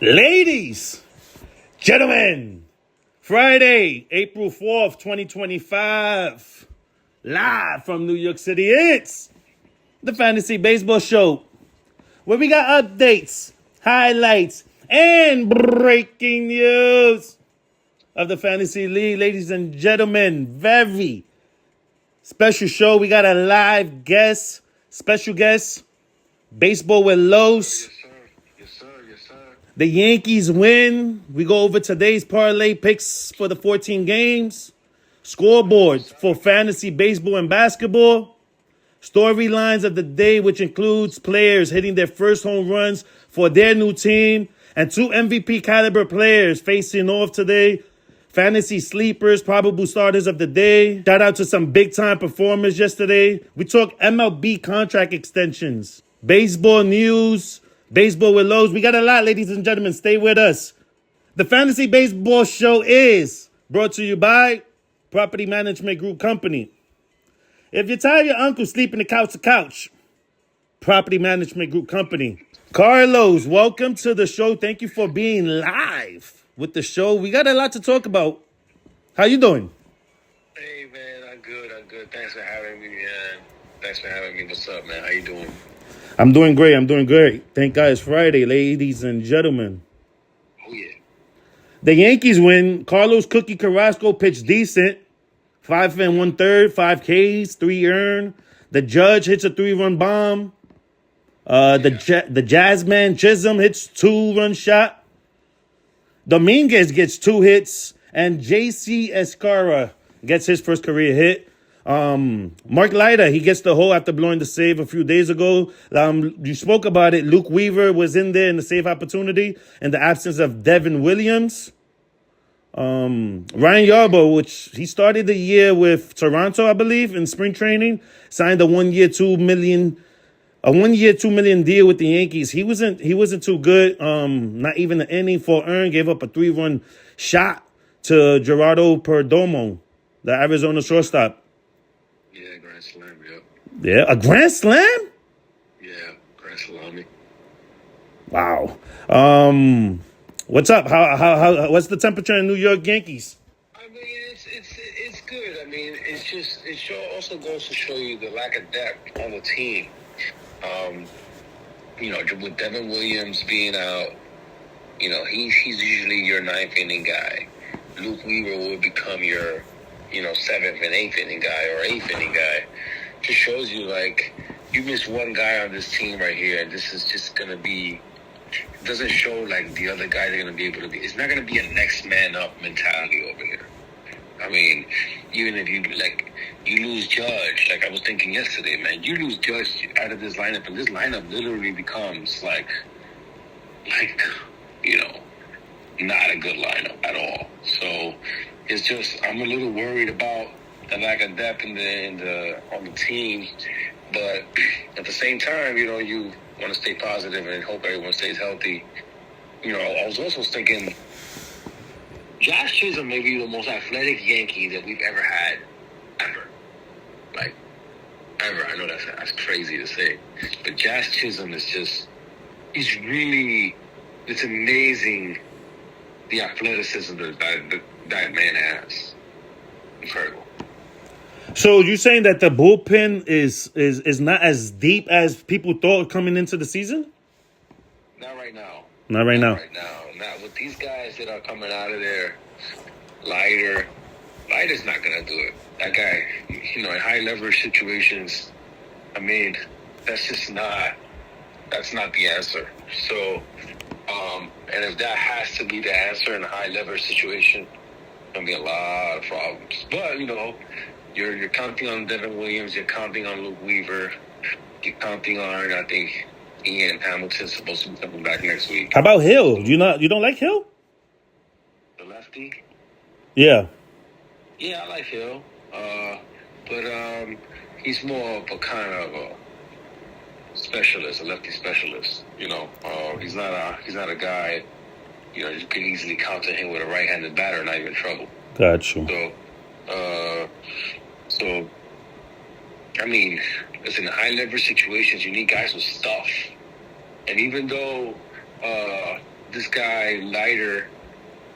Ladies, gentlemen, Friday, April 4th, 2025, live from New York City, it's the Fantasy Baseball Show, where we got updates, highlights, and breaking news of the Fantasy League. Ladies and gentlemen, very special show. We got a live guest, special guest, Baseball with Los. The Yankees win. We go over today's parlay picks for the 14 games. Scoreboards for fantasy baseball and basketball. Storylines of the day, which includes players hitting their first home runs for their new team. And 2 MVP caliber players facing off today. Fantasy sleepers, probable starters of the day. Shout out to some big time performers yesterday. We talk MLB contract extensions. Baseball news. Baseball with Lowe's. We got a lot, ladies and gentlemen. Stay with us. The Fantasy Baseball Show is brought to you by Property Management Group Company. If you're tired of your uncle sleeping the couch to couch, Property Management Group Company. Carlos, welcome to the show. Thank you for being live with the show. We got a lot to talk about. How you doing? Hey, man. I'm good. Thanks for having me, man. What's up, man? How you doing? I'm doing great. Thank God it's Friday, ladies and gentlemen. Oh, yeah. The Yankees win. Carlos Cookie Carrasco pitched decent. 5 1/3, 5 Ks, 3 earned. The Judge hits a 3-run bomb. The Jazzman Chisholm hits 2-run shot. Dominguez gets 2 hits. And J.C. Escara gets his first career hit. Mark Leiter, he gets the hole after blowing the save a few days ago. You spoke about it. Luke Weaver was in there in the save opportunity in the absence of Devin Williams. Ryan Yarbrough, which he started the year with Toronto, I believe, in spring training, signed a 1-year, $2 million deal with the Yankees. He wasn't too good. Not even an inning for earn. Gave up a 3-run shot to Gerardo Perdomo, the Arizona shortstop. Yeah, grand slam, yep. Yeah, a grand slam? Yeah, grand salami. Wow. What's up? How what's the temperature in New York Yankees? I mean, it's good. I mean, also goes to show you the lack of depth on the team. With Devin Williams being out, he's usually your 9th inning guy. Luke Weaver will become your 7th and 8th inning guy or 8th inning guy. Just shows you, you miss one guy on this team right here, and this is just going to be, it doesn't show the other guys are going to be able to be, it's not going to be a next man up mentality over here. I mean, even if you lose Judge, I was thinking yesterday, man, you lose Judge out of this lineup, and this lineup literally becomes not a good lineup at all. So it's just, I'm a little worried about the lack of depth on the team, but at the same time, you want to stay positive and hope everyone stays healthy. I was also thinking, Josh Chisholm may be the most athletic Yankee that we've ever had, ever. Ever. I know that's crazy to say, but Josh Chisholm is just, it's amazing the athleticism that man has. Incredible. So you're saying that the bullpen is not as deep as people thought coming into the season? Not right now. Not right now. Not with these guys that are coming out of there. Leiter's not gonna do it. That guy, in high leverage situations, I mean, that's not the answer. So, and if that has to be the answer in a high leverage situation, gonna be a lot of problems. But you're counting on Devin Williams, you're counting on Luke Weaver, you're counting on, I think, Ian Hamilton's supposed to be coming back next week. How about Hill? You don't like Hill? The lefty? Yeah. Yeah, I like Hill. But he's more of a kind of a specialist, a lefty specialist. He's not a guy. You can easily counter him with a right-handed batter, not even trouble. Got you. So, I mean, listen, in high leverage situations, you need guys with stuff. And even though this guy Leiter,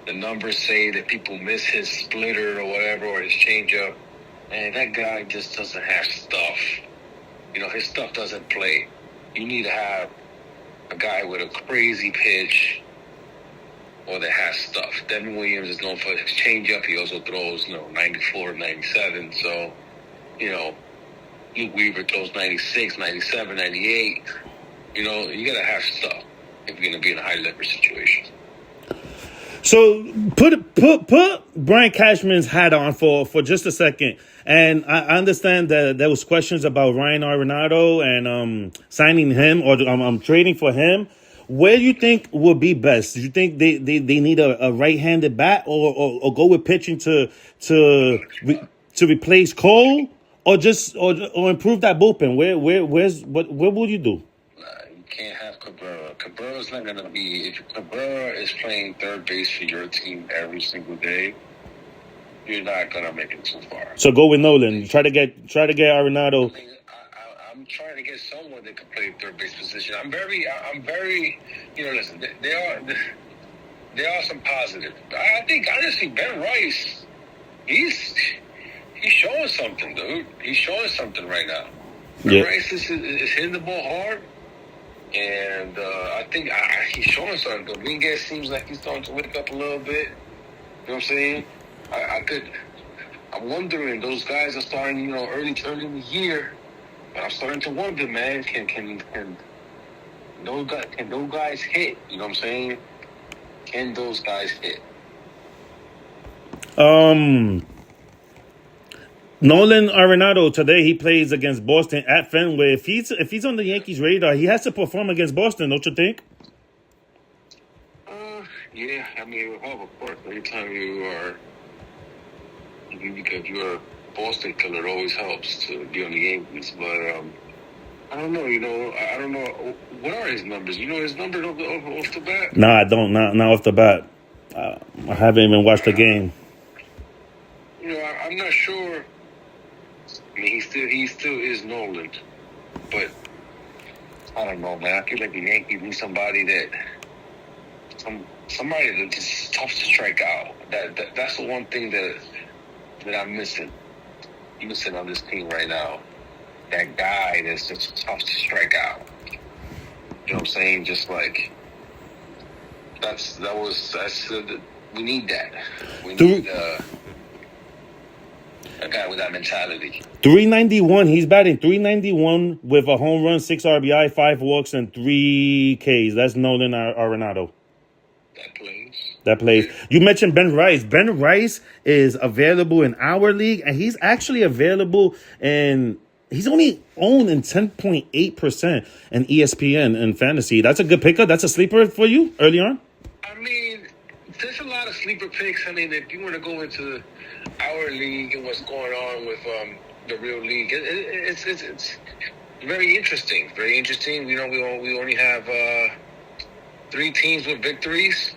the numbers say that people miss his splitter or whatever, or his changeup. Man, that guy just doesn't have stuff. His stuff doesn't play. You need to have a guy with a crazy pitch or that has stuff. Devin Williams is known for his changeup. He also throws, 94, 97. So, Luke Weaver throws 96, 97, 98. You got to have stuff if you're going to be in a high leverage situation. So put Brian Cashman's hat on for just a second. And I understand that there was questions about Ryan Arenado and signing him or trading for him. Where do you think would be best? Do you think they need a right-handed bat or go with pitching to replace Cole or just or improve that bullpen? What would you do? You can't have Cabrera. Cabrera's not going to be... If Cabrera is playing third base for your team every single day, you're not going to make it too far. So go with Nolan. Try to get Arenado. I'm trying to get someone that can play third base position. I'm very... listen, there are some positives. I think, honestly, Ben Rice, he's showing something, dude. He's showing something right now. Ben Rice is hitting the ball hard. And I think he's showing something. Dominguez seems like he's starting to wake up a little bit. You know what I'm saying? I'm wondering, those guys are starting, early in the year. But I'm starting to wonder, man, can those guys hit? You know what I'm saying? Can those guys hit? Nolan Arenado today he plays against Boston at Fenway. If he's on the Yankees radar, he has to perform against Boston, don't you think? Yeah. I mean, of course, anytime because you're a Boston killer, it always helps to be on the Yankees. But I don't know. I don't know what are his numbers. You know his numbers off the bat? No, I don't. Not off the bat. I haven't even watched the game. I'm not sure. I mean, he still is Nolan, but I don't know, man. I feel like the Yankees need somebody that's just tough to strike out. That's the one thing that I'm missing on this team right now. That guy that's just tough to strike out. You know what I'm saying? Just like we need that. We need a guy with that mentality. 391. He's batting 391 with a home run, 6 RBI, 5 walks, and 3 Ks. That's Nolan Arenado. That plays. You mentioned Ben Rice. Ben Rice is available in our league, and he's actually available in... He's only owned in 10.8% in ESPN and fantasy. That's a good pickup. That's a sleeper for you early on? I mean, there's a lot of sleeper picks. I mean, if you want to go into our league and what's going on with the real league, it's very interesting. Very interesting. We only have 3 teams with victories.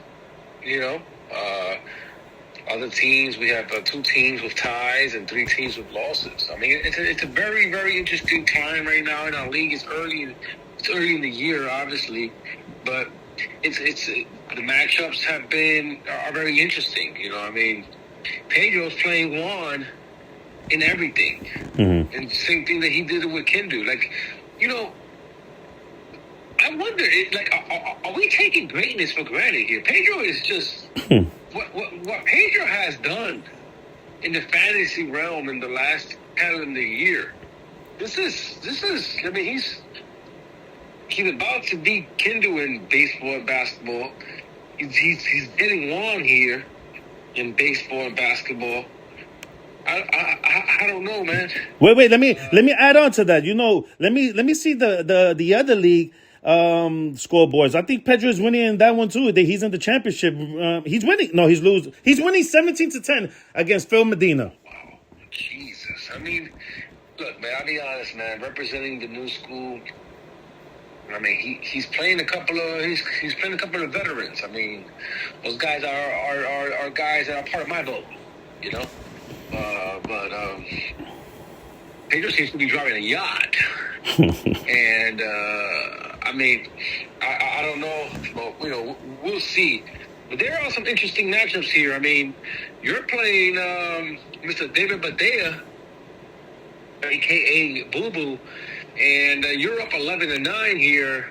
Other teams, we have 2 teams with ties and 3 teams with losses. I mean, it's a very, very interesting time right now in our league. It's early in the year, obviously, but it's the matchups are very interesting. I mean, Pedro's playing Juan in everything, and same thing that he did with Kendu. Like, I wonder, are we taking greatness for granted here? Pedro is just what Pedro has done in the fantasy realm in the last calendar year. This is. I mean, he's about to beat Kendu in baseball and basketball. He's getting Juan here in baseball and basketball. I don't know, man. Wait. Let me add on to that. Let me see the other league scoreboards. I think Pedro is winning in that one too. He's in the championship. He's winning. No, he's losing. He's winning 17-10 against Phil Medina. Wow, Jesus. I mean, look, man. I'll be honest, man. Representing the new school. I mean, he's playing a couple of veterans. I mean, those guys are guys that are part of my boat. But Pedro seems to be driving a yacht, and I mean, I don't know, but we'll see. see. But there are some interesting matchups here. I mean, you're playing Mr. David Badea, a.k.a. Boo Boo, and you're up 11-9 here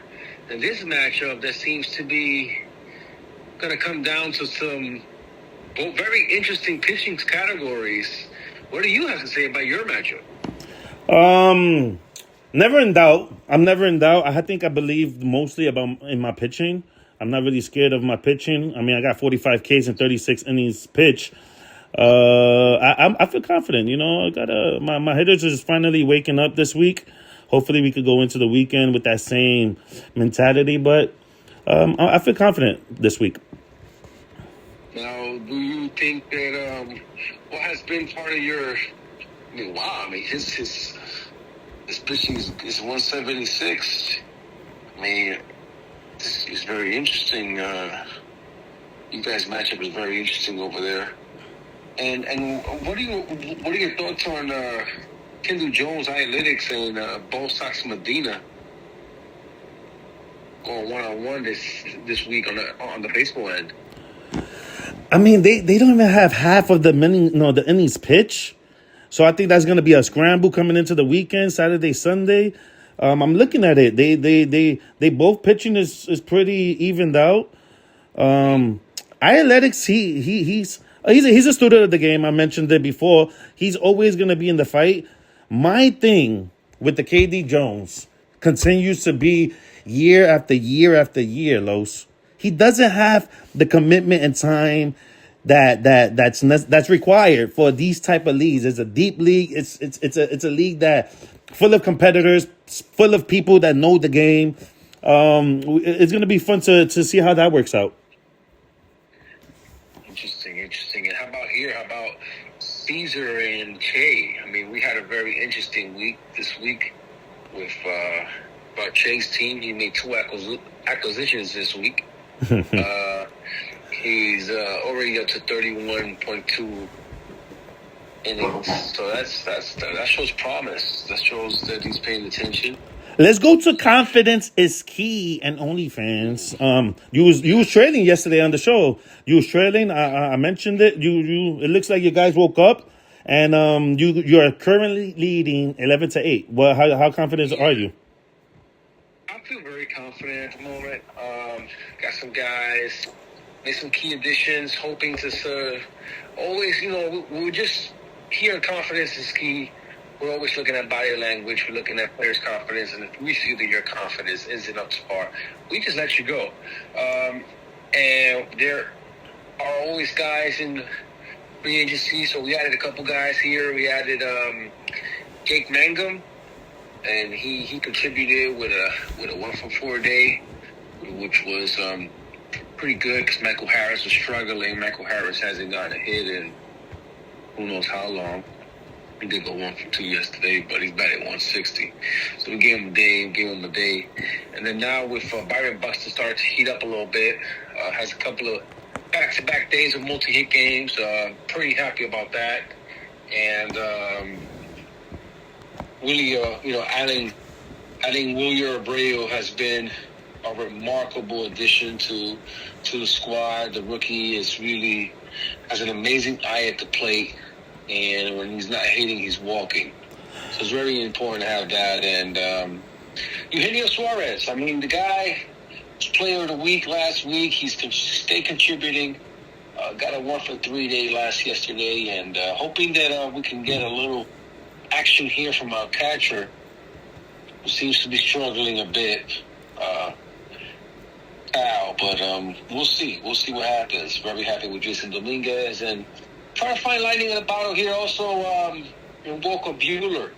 in this matchup that seems to be going to come down to some very interesting pitching categories. What do you have to say about your matchup? Never in doubt. I'm never in doubt. I think I believe mostly in my pitching. I'm not really scared of my pitching. I mean, I got 45 Ks and 36 innings pitch. I feel confident. You know, I got my hitters are just finally waking up this week. Hopefully, we could go into the weekend with that same mentality. But I feel confident this week. Now, do you think that what has been part of your? I mean, wow! I mean, his pitching is 176. I mean, this is very interesting. You guys' matchup is very interesting over there. And what are your thoughts on Kendall Jones analytics and Bo Sox Medina going 1-on-1 this week on the baseball end? I mean, they don't even have half of the innings pitch. So I think that's going to be a scramble coming into the weekend, Saturday, Sunday. I'm looking at it. They both pitching is pretty evened out. Analytics, he's a student of the game. I mentioned it before. He's always going to be in the fight. My thing with the KD Jones continues to be year after year after year, Los. He doesn't have the commitment and time that's required for these type of leagues. It's a deep league. It's a league that full of competitors, full of people that know the game. It's going to be fun to see how that works out. Interesting. And how about here? How about Caesar and Che? I mean, we had a very interesting week this week with about Che's team. He made 2 acquisitions this week. He's already up to 31.2 innings. So that shows promise. That shows that he's paying attention. Let's go to confidence is key and OnlyFans. You was trailing yesterday on the show. You was trailing. I mentioned it. You. It looks like you guys woke up, and you are currently leading 11-8. Well, how confident are you? I feel very confident at the moment. Got some guys, made some key additions, hoping to always. You know, we're just here. In confidence is key. We're always looking at body language. We're looking at players' confidence. And if we see that your confidence isn't up to par, we just let you go. And there are always guys in free agency. So we added a couple guys here. We added Jake Mangum, and he contributed with a 1-for-4 day, which was pretty good because Michael Harris was struggling. Michael Harris hasn't gotten a hit in who knows how long. He did go 1-for-2 yesterday, but he's batting 160. So we gave him a day. And then now with Byron Buxton starting to heat up a little bit, has a couple of back-to-back days of multi-hit games. Pretty happy about that. And really, adding Wilyer Abreu has been a remarkable addition to the squad. The rookie has an amazing eye at the plate. And when he's not hitting, he's walking. So it's very important to have that. And Eugenio Suarez, I mean, the guy was player of the week last week. He's stay contributing. Got a 1-for-3 day yesterday. And hoping that we can get a little action here from our catcher, who seems to be struggling a bit. But we'll see. We'll see what happens. Very happy with Jason Dominguez. And trying to find lightning in the bottle here also in Walker Buehler.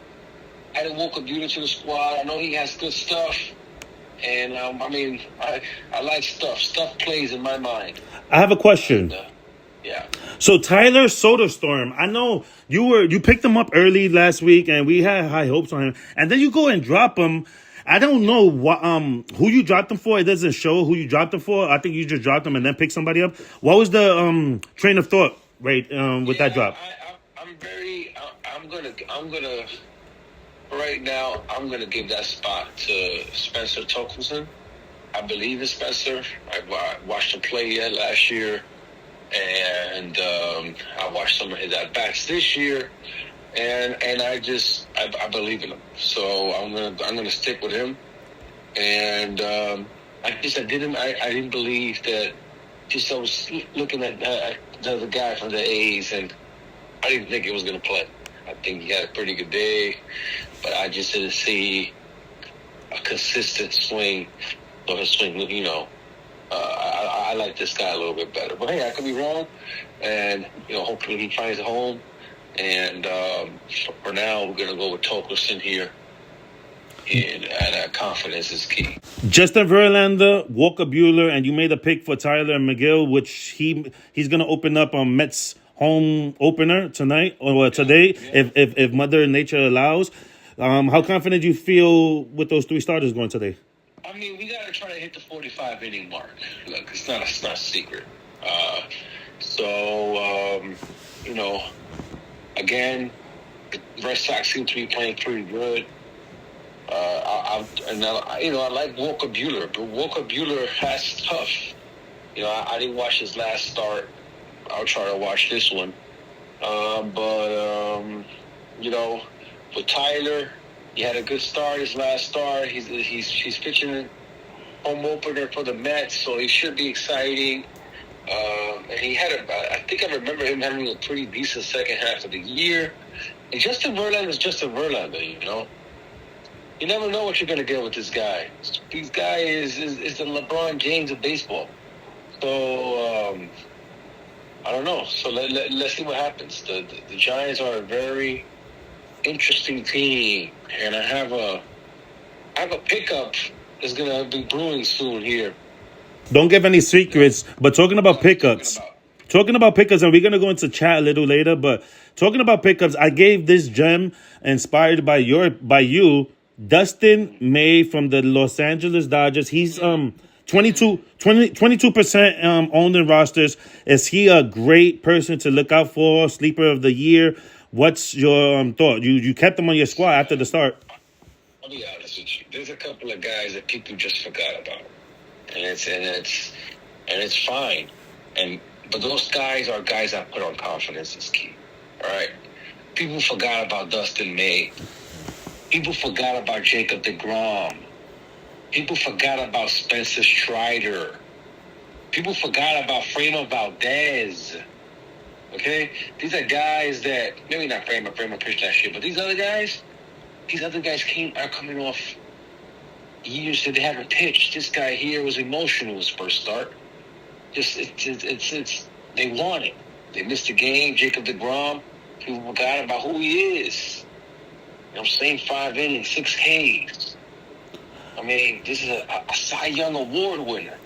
Added Walker Buehler to the squad. I know he has good stuff. And, I like stuff. Stuff plays in my mind. I have a question. And, yeah. So Tyler Soderstrom, I know you picked him up early last week, and we had high hopes on him. And then you go and drop him. I don't know what who you dropped him for. It doesn't show who you dropped him for. I think you just dropped him and then picked somebody up. What was the train of thought with that drop? Right now, I'm gonna give that spot to Spencer Torkelson. I believe in Spencer. I watched him play last year, and I watched some of his at bats this year, and I believe in him. So I'm gonna stick with him, and I didn't believe that. Just I was looking at the guy from the A's, and I didn't think he was gonna play. I think he had a pretty good day, but I just didn't see a consistent swing. Or his swing, I like this guy a little bit better. But hey, I could be wrong, and hopefully he finds a home. And for now, we're gonna go with Torkelson here, and confidence is key. Justin Verlander, Walker Buehler, and you made a pick for Tyler McGill, which he's gonna open up on Mets home opener tonight or today, if Mother Nature allows. How confident do you feel with those three starters going today? I mean, we got to try to hit the 45 inning mark. Look, it's not a secret. Again, the Red Sox seem to be playing pretty good. I like Walker Buehler, but Walker Buehler has tough. I didn't watch his last start. I'll try to watch this one. With Tyler, he had a good start. His last start, he's pitching home opener for the Mets, so he should be exciting. And he had I think I remember him having a pretty decent second half of the year. And Justin Verlander is Justin Verlander, You never know what you're going to get with this guy. This guy is the LeBron James of baseball. So I don't know. So let's see what happens. The Giants are a very interesting team, and I have a pickup that's gonna be brewing soon here. Don't give any secrets, but talking about pickups, and we're gonna go into chat a little later. But talking about pickups, I gave this gem inspired by you, Dustin May from the Los Angeles Dodgers. He's 22% owned in rosters. Is he a great person to look out for? Sleeper of the year. What's your thought? You kept him on your squad after the start. I'll be honest with you. There's a couple of guys that people just forgot about, and it's fine. But those guys are guys I put on confidence is key. All right. People forgot about Dustin May. People forgot about Jacob deGrom. People forgot about Spencer Strider. People forgot about Framer Valdez. Okay? These are guys that, maybe not Framer pitched that shit, but these other guys are coming off years that they haven't pitched. This guy here was emotional his first start. They want it. They missed the game. Jacob deGrom, people forgot about who he is. I'm saying 5 innings, 6 Ks. I mean, this is a Cy Young Award winner.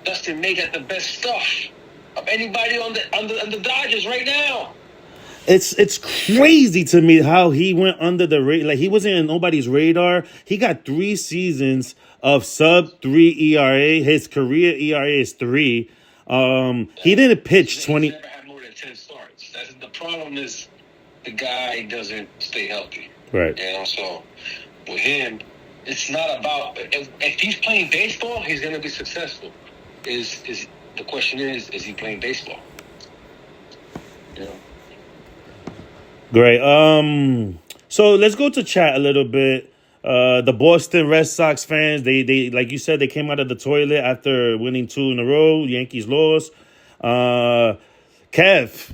Dustin May got the best stuff of anybody on the Dodgers right now. It's crazy to me how he went under the radar. Like, he wasn't in nobody's radar. He got 3 seasons of sub-3 ERA. His career ERA is 3. He didn't pitch 20. He's never had more than 10 starts. The problem is the guy doesn't stay healthy. Right. So with him, it's not about if he's playing baseball, he's going to be successful. The question is he playing baseball? Great. So let's go to chat a little bit. The Boston Red Sox fans, they like you said, they came out of the toilet after winning 2 in a row. Yankees lost. Kev,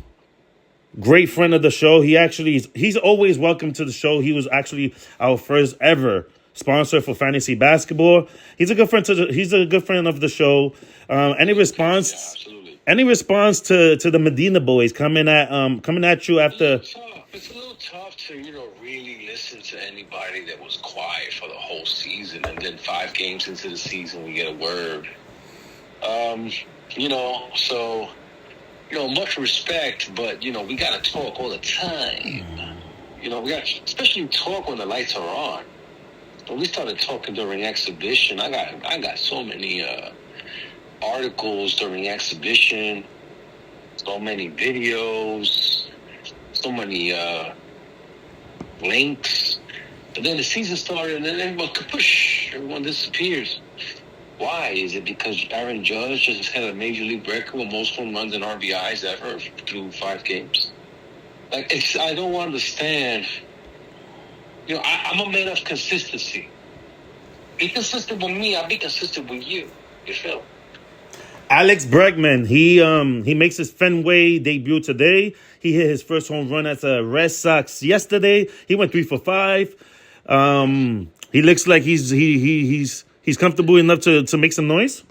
great friend of the show. He's always welcome to the show. He was actually our first ever sponsor for fantasy basketball. He's a good friend of the show. Any response? Yeah, absolutely. Any response to the Medina boys coming at you after? It's a little tough to really listen to anybody that was quiet for the whole season, and then 5 games into the season we get a word. Much respect, but we gotta talk all the time. We got especially talk when the lights are on. When we started talking during exhibition, I got so many articles during exhibition, so many videos, so many links. But then the season started, and then everyone kapush. Everyone disappears. Why? Is it because Aaron Judge just had a major league record with most home runs and RBIs ever through 5 games? Like, I don't understand. I'm a man of consistency. Be consistent with me. I'll be consistent with you. You feel? Alex Bregman, he makes his Fenway debut today. He hit his first home run as a Red Sox yesterday. He went 3 for 5. He looks like he's comfortable enough to make some noise.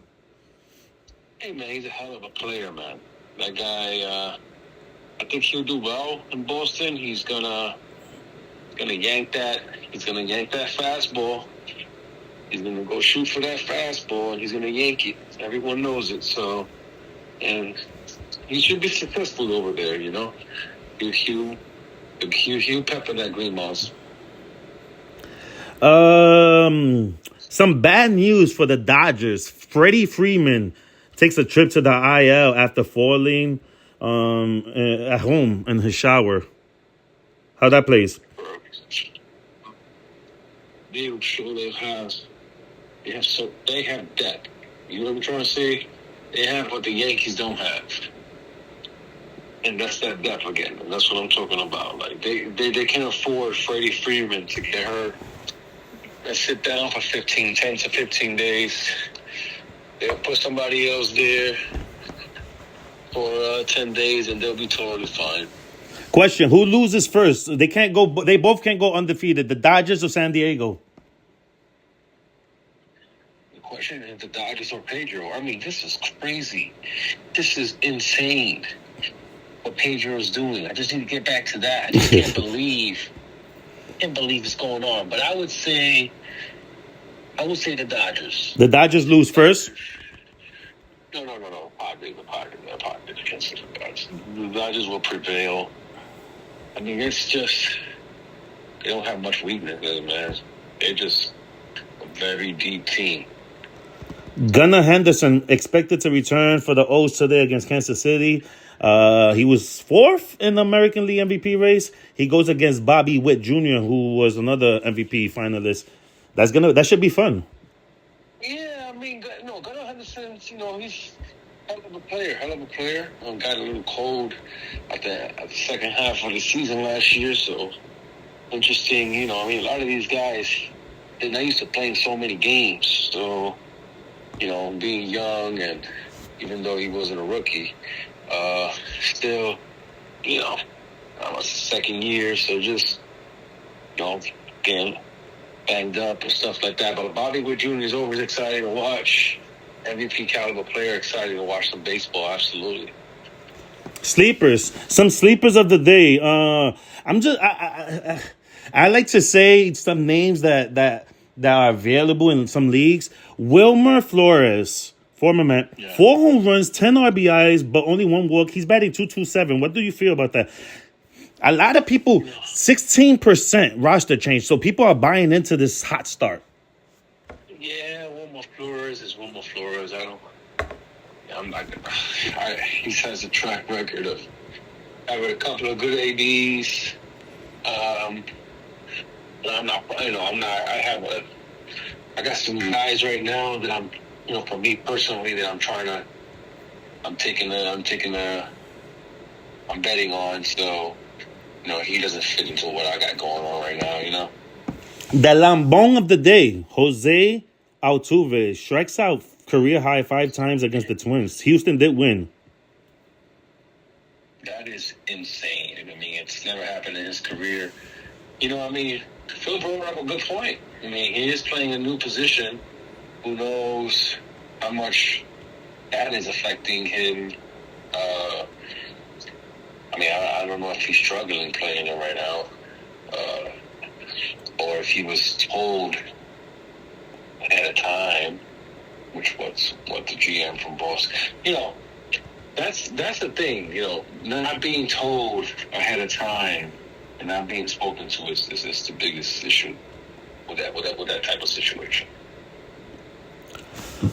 Hey man, he's a hell of a player, man. That guy, I think he'll do well in Boston. He's gonna yank that. He's gonna yank that fastball. He's gonna go shoot for that fastball, and he's gonna yank it. Everyone knows it. So, and he should be successful over there. He'll pepper that green mouse. Some bad news for the Dodgers. Freddie Freeman takes a trip to the IL after falling at home in his shower. How that plays? They sure they have depth. You know what I'm trying to say? They have what the Yankees don't have. And that's that depth again. And that's what I'm talking about. Like they can't afford Freddie Freeman to get hurt and sit down for 10 to 15 days. They'll put somebody else there for 10 days and they'll be totally fine. Question: who loses first? They both can't go undefeated. The Dodgers or San Diego? The question is the Dodgers or Pedro. I mean, this is crazy. This is insane what Pedro is doing. I just need to get back to that. I just can't believe what's going on. But I would say the Dodgers. The Dodgers lose first? No. The Dodgers will prevail. I mean, it's just they don't have much weakness, man. They're just a very deep team. Gunnar Henderson expected to return for the O's today against Kansas City. He was 4th in the American League MVP race. He goes against Bobby Witt Jr., who was another MVP finalist. That should be fun. Yeah, I mean, Gunnar Henderson, he's hell of a player. Got a little cold at the second half of the season last year, so interesting. A lot of these guys, they're not used to playing so many games. So, being young and even though he wasn't a rookie, still, it's second year, so just, getting banged up and stuff like that. But Bobby Witt Jr. is always exciting to watch. MVP caliber player, exciting to watch some baseball, absolutely. Sleepers. Some sleepers of the day. I like to say some names that are available in some leagues. Wilmer Flores, former man, 4 home runs, 10 RBIs, but only 1 walk. He's batting .227. What do you feel about that? A lot of people, 16% roster change, so people are buying into this hot start. Yeah, Wilmer Flores is Wilmer Flores. He has a track record of having a couple of good ABs. I got some guys right now that I'm for me personally that I'm betting on. So, he doesn't fit into what I got going on right now, The Lambong of the day, Jose Altuve, strikes out career high 5 times against the Twins. Houston did win. That is insane. I mean, it's never happened in his career. Phil brought up a good point. I mean, he is playing a new position. Who knows how much that is affecting him? I don't know if he's struggling playing it right now, or if he was told ahead of time, which was what the GM from Boston. That's the thing. Not being told ahead of time and not being spoken to is the biggest issue with that type of situation.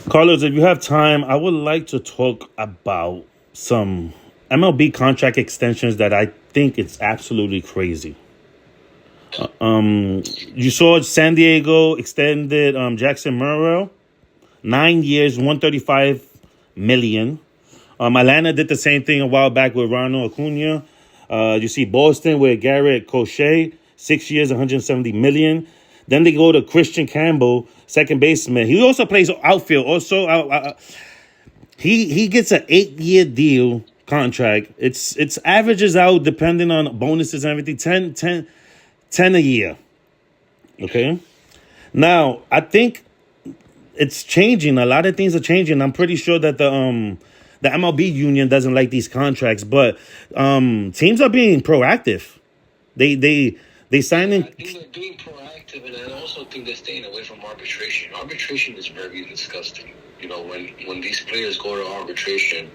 Carlos, if you have time, I would like to talk about some MLB contract extensions that I think it's absolutely crazy. You saw San Diego extended Jackson Merrill 9 years, 135 million. Atlanta did the same thing a while back with Ronald Acuna. You see Boston with Garrett Crochet, 6 years, 170 million. Then they go to Christian Campbell, second baseman. He also plays outfield. Also, he gets an 8-year deal contract. It's averages out depending on bonuses and everything. 10 a year. Okay. Now I think it's changing. A lot of things are changing. I'm pretty sure that the MLB union doesn't like these contracts, but teams are being proactive. They sign in. I think they're being proactive, and I also think they're staying away from arbitration. Arbitration is very disgusting. You know, when these players go to arbitration,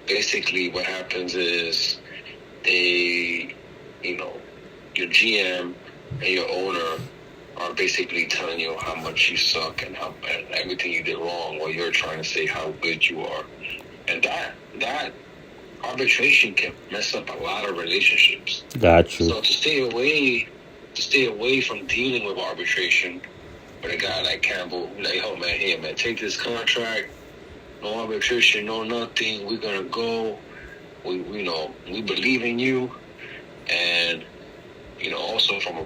basically what happens is they, you know, your GM and your owner are basically telling you how much you suck and everything you did wrong, while you're trying to say how good you are. And that arbitration can mess up a lot of relationships. Got you. So to stay away from dealing with arbitration with a guy like Campbell, like, oh man, hey man, take this contract, no arbitration, no nothing. We're gonna go. We believe in you, and also from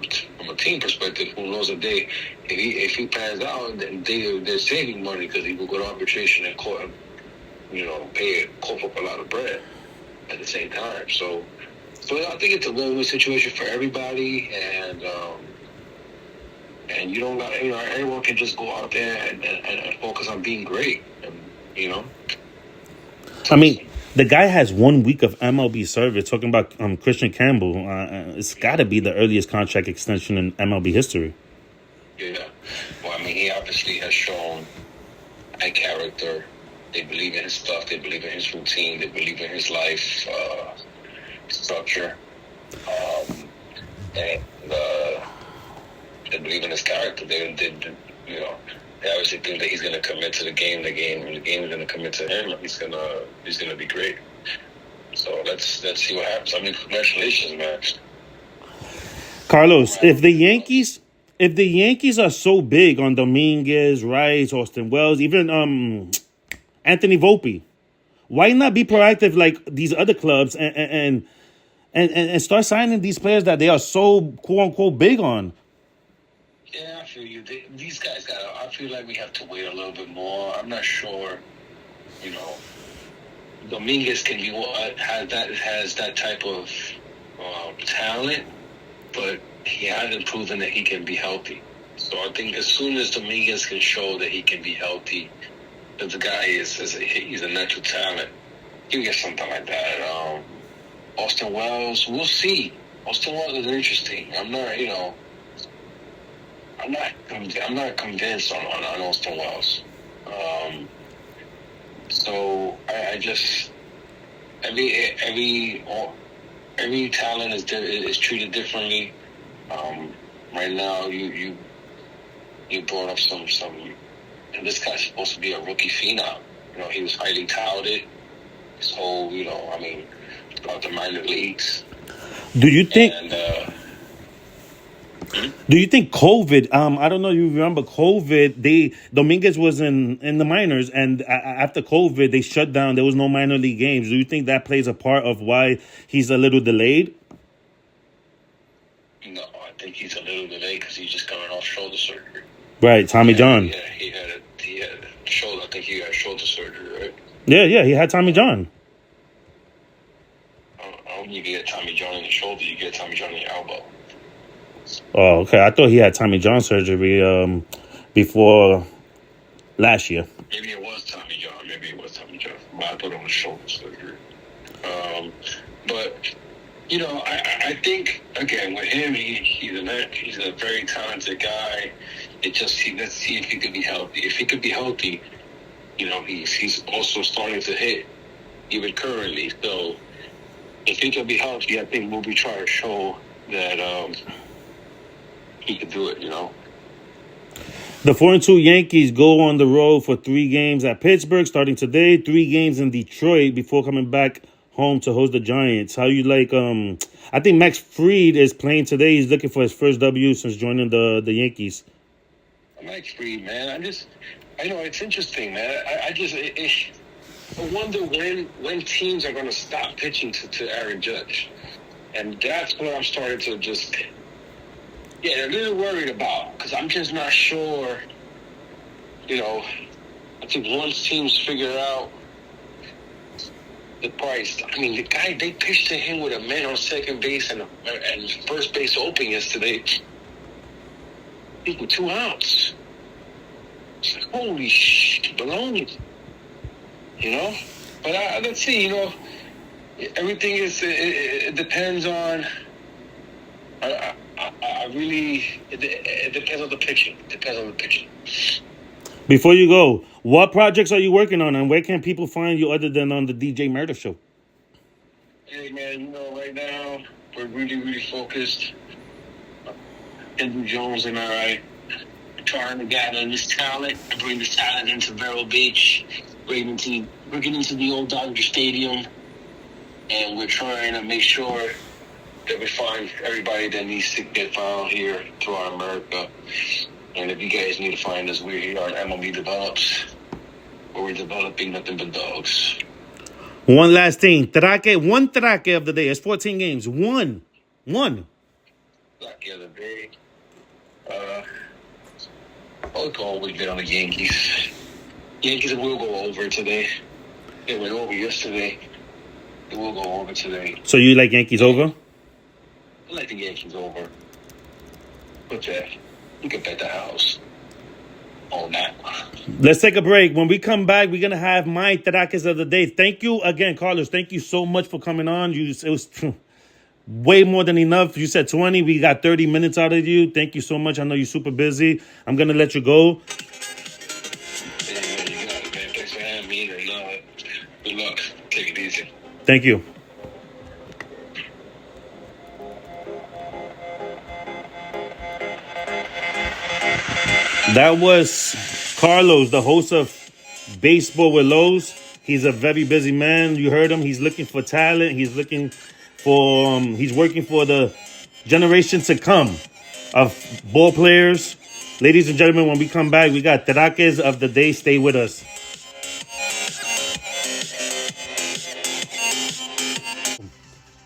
a team perspective, who knows if he pans out, then they're saving money because he will go to arbitration and cough up a lot of bread at the same time. So I think it's a win-win situation for everybody, and you don't got everyone can just go out there and focus on being great, and. I mean, the guy has 1 week of MLB service. Talking about Christian Campbell, it's got to be the earliest contract extension in MLB history. Yeah. Well, I mean, he obviously has shown high character. They believe in his stuff. They believe in his routine. They believe in his life structure. And they believe in his character. They obviously think that he's going to commit to the game. The game is going to commit to him. He's going to be great. So let's see what happens. I mean, congratulations, man. Carlos, if the Yankees are so big on Dominguez, Rice, Austin Wells, even Anthony Volpe, why not be proactive like these other clubs and start signing these players that they are so quote unquote big on? Yeah, I feel you. These guys I feel like we have to wait a little bit more. I'm not sure. Dominguez can be has that type of talent, but he hasn't proven that he can be healthy. So I think as soon as Dominguez can show that he can be healthy, that the guy he's a natural talent, he'll get something like that. Austin Wells, we'll see. Austin Wells is interesting. I'm not convinced on Austin Wells. So I just every talent is treated differently. Right now, you brought up some, and this guy's supposed to be a rookie phenom. He was highly touted. So throughout the minor leagues. Do you think? Do you think COVID? I don't know. You remember COVID? Dominguez was in the minors, and after COVID, they shut down. There was no minor league games. Do you think that plays a part of why he's a little delayed? No, I think he's a little delayed because he's just coming off shoulder surgery. Right, Tommy John. Yeah, he had shoulder. I think he had shoulder surgery, right? Yeah, he had Tommy John. I don't think you get Tommy John in the shoulder. You get Tommy John in your elbow. Oh, okay. I thought he had Tommy John surgery before last year. Maybe it was Tommy John. But I thought it was shoulder surgery. But I think again with him, he's a very talented guy. Let's see if he could be healthy. If he could be healthy, he's also starting to hit even currently. So if he can be healthy, I think we'll be trying to show that he could do it. The 4-2 Yankees go on the road for 3 games at Pittsburgh starting today, 3 games in Detroit before coming back home to host the Giants. How you like? I think Max Fried is playing today. He's looking for his first W since joining the Yankees. Max Fried, man. I know it's interesting, man. I wonder when teams are going to stop pitching to Aaron Judge, and that's what I'm starting to just get a little worried about, because I'm just not sure. I think once teams figure out the price. I mean, the guy, they pitched to him with a man on second base and first base open yesterday. I think with 2 outs. It's like, holy shit, baloney. But let's see, everything it depends on, it depends on the pitching. Before you go, what projects are you working on, and where can people find you other than on the DJ Murder Show? Hey, man, right now, we're really, really focused. Andrew Jones and I are trying to gather this talent and bring this talent into Vero Beach, bring it into the old Dodger Stadium, and we're trying to make sure that we find everybody that needs to get found here throughout America. And if you guys need to find us, we're here on MLB Develops, where we're developing nothing but dogs. One last thing. One traque of the day. It's 14 games. One. Traque of the day. I'll go with it on the Yankees. Yankees will go over today. They went over yesterday. They will go over today. So you like Yankees over? I like the Yankees over. But you can bet the house on that. Let's take a break. When we come back, we're going to have my traques of the day. Thank you again, Carlos. Thank you so much for coming on. It was way more than enough. You said 20. We got 30 minutes out of you. Thank you so much. I know you're super busy. I'm going to let you go. Yeah, you got it, man. Thanks for having me. And good luck. Take it easy. Thank you. That was Carlos, the host of Baseball with Lowe's. He's a very busy man. You heard him. He's looking for talent. He's looking for, he's working for the generation to come of ball players. Ladies and gentlemen, when we come back, we got traques of the day. Stay with us.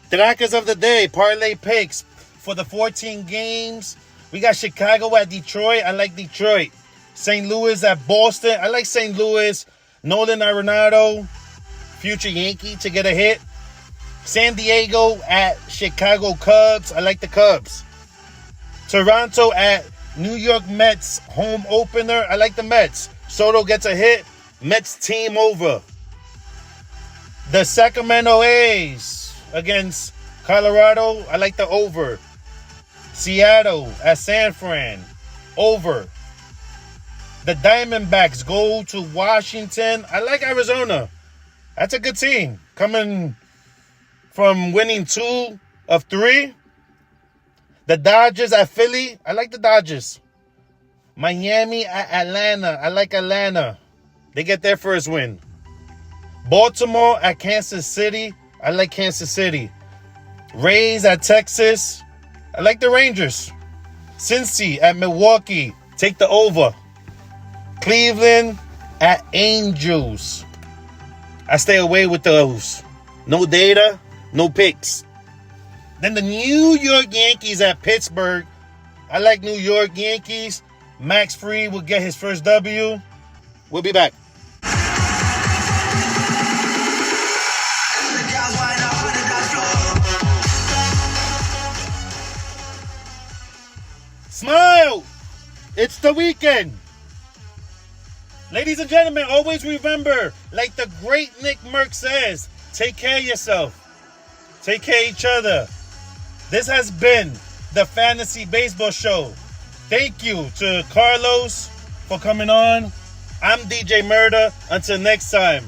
Traques of the day, parlay picks for the 14 games. We got Chicago at Detroit. I like Detroit. St. Louis at Boston. I like St. Louis. Nolan Arenado, future Yankee, to get a hit. San Diego at Chicago Cubs. I like the Cubs. Toronto at New York Mets, home opener. I like the Mets. Soto gets a hit. Mets team over. The Sacramento A's against Colorado. I like the over. Seattle at San Fran, over. The Diamondbacks go to Washington. I like Arizona. That's a good team. Coming from winning 2 of 3. The Dodgers at Philly. I like the Dodgers. Miami at Atlanta. I like Atlanta. They get their first win. Baltimore at Kansas City. I like Kansas City. Rays at Texas. I like the Rangers. Cincy at Milwaukee. Take the over. Cleveland at Angels. I stay away with those. No data, no picks. Then the New York Yankees at Pittsburgh. I like New York Yankees. Max Fried will get his first W. We'll be back. Smile! It's the weekend. Ladies and gentlemen, always remember, like the great Nick Merck says, take care of yourself. Take care of each other. This has been the Fantasy Baseball Show. Thank you to Carlos for coming on. I'm DJ Murder. Until next time.